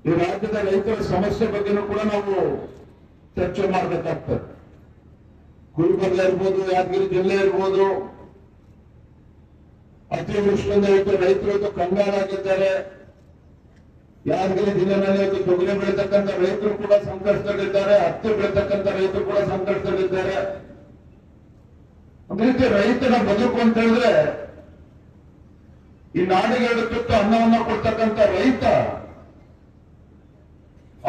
ಈ ರಾಜ್ಯದ ರೈತರ ಸಮಸ್ಯೆ ಬಗ್ಗೆನೂ ಕೂಡ ನಾವು ಚರ್ಚೆ ಮಾಡಬೇಕಾಗ್ತದೆ. ಗುಲ್ಬರ್ಗ ಇರ್ಬೋದು, ಯಾದಗಿರಿ ಜಿಲ್ಲೆ ಇರ್ಬೋದು, ಅತಿವೃಷ್ಟಿಯಿಂದ ಇವತ್ತು ರೈತರು ಇವತ್ತು ಕಂಗಾಲಾಗಿದ್ದಾರೆ. ಯಾದಗಿರಿ ಜಿಲ್ಲೆನಲ್ಲಿ ಇವತ್ತು ತೊಗರಿ ಬೆಳೀತಕ್ಕಂಥ ರೈತರು ಕೂಡ ಸಂಕಷ್ಟದಲ್ಲಿದ್ದಾರೆ, ಹತ್ತಿ ಬೆಳೀತಕ್ಕಂಥ ರೈತರು ಕೂಡ ಸಂಕಷ್ಟದಲ್ಲಿದ್ದಾರೆ. ಅದೇ ರೀತಿ ರೈತರ ಬದುಕು ಅಂತ ಹೇಳಿದ್ರೆ, ಈ ನಾಡಿಗೆ 2 ತುತ್ತು ಅನ್ನವನ್ನು ಕೊಡ್ತಕ್ಕಂಥ ರೈತ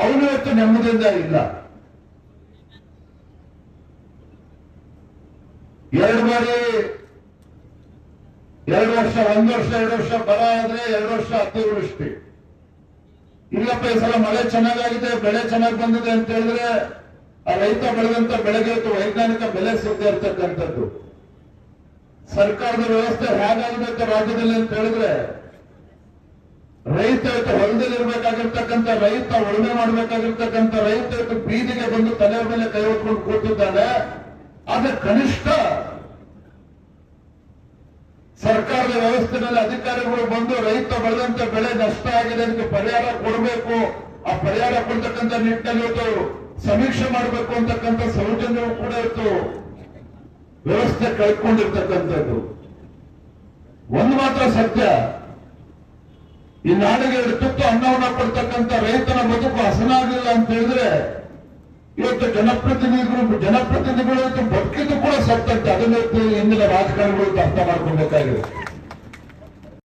ಅವನು ಇವತ್ತು ನೆಮ್ಮದಿಯಿಂದ ಇಲ್ಲ. 2 ಬಾರಿ 2 ವರ್ಷ, 1 ವರ್ಷ 2 ವರ್ಷ ಬರ ಆದ್ರೆ 2 ವರ್ಷ ಅತಿವೃಷ್ಟಿ. ಇಲ್ಲಪ್ಪ ಈ ಸಲ ಮಳೆ ಚೆನ್ನಾಗಿದೆ, ಬೆಳೆ ಚೆನ್ನಾಗಿ ಬಂದಿದೆ ಅಂತ ಹೇಳಿದ್ರೆ ಆ ರೈತ ಬೆಳೆದಂತ ಬೆಳೆಗೆ ವೈಜ್ಞಾನಿಕ ಬೆಲೆ ಸಿಗದೆ ಇರ್ತಕ್ಕಂಥದ್ದು. ಸರ್ಕಾರದ ವ್ಯವಸ್ಥೆ ಹೇಗಾಗಬೇಕು ರಾಜ್ಯದಲ್ಲಿ ಅಂತ ಹೇಳಿದ್ರೆ, ರೈತ ಇವತ್ತು ಹೊಲದಲ್ಲಿ ಇರ್ಬೇಕಾಗಿರ್ತಕ್ಕಂಥ ರೈತ, ಉಳುಮೆ ಮಾಡಬೇಕಾಗಿರ್ತಕ್ಕಂಥ ರೈತ ಇವತ್ತು ಬೀದಿಗೆ ಬಂದು ತಲೆ ಮೇಲೆ ಕೈ ಹೊತ್ಕೊಂಡು ಕೂತಿದ್ದಾನೆ. ಆದ್ರೆ ಕನಿಷ್ಠ ಸರ್ಕಾರದ ವ್ಯವಸ್ಥೆಯಲ್ಲಿ ಅಧಿಕಾರಿಗಳು ಬಂದು ರೈತ ಬೆಳೆದಂತ ಬೆಳೆ ನಷ್ಟ ಆಗಿದೆ, ಅದಕ್ಕೆ ಪರಿಹಾರ ಕೊಡಬೇಕು, ಆ ಪರಿಹಾರ ಕೊಡ್ತಕ್ಕಂಥ ನಿಟ್ಟಿನಲ್ಲಿ ಇವತ್ತು ಸಮೀಕ್ಷೆ ಮಾಡಬೇಕು ಅಂತಕ್ಕಂಥ ಸೌಜನ್ಯವು ಕೂಡ ಇವತ್ತು ವ್ಯವಸ್ಥೆ ಕಳ್ಕೊಂಡಿರ್ತಕ್ಕಂಥದ್ದು. ಒಂದು ಮಾತ್ರ ಸತ್ಯ, ಈ ನಾಡಿಗೆ 2 ತುತ್ತು ಅನ್ನವನ್ನು ಕೊಡ್ತಕ್ಕಂಥ ರೈತನ ಬದುಕು ಹಸನಾಗಲಿಲ್ಲ ಅಂತ ಹೇಳಿದ್ರೆ ಇವತ್ತು ಜನಪ್ರತಿನಿಧಿಗಳು ಇವತ್ತು ಬದುಕಿದ್ದು ಕೂಡ ಸತ್ತಂತೆ. ಅದನ್ನ ಇಂದಿನ ರಾಜಕಾರಣಿಗಳು ಅರ್ಥ ಮಾಡ್ಕೊಳ್ಬೇಕಾಗಿದೆ.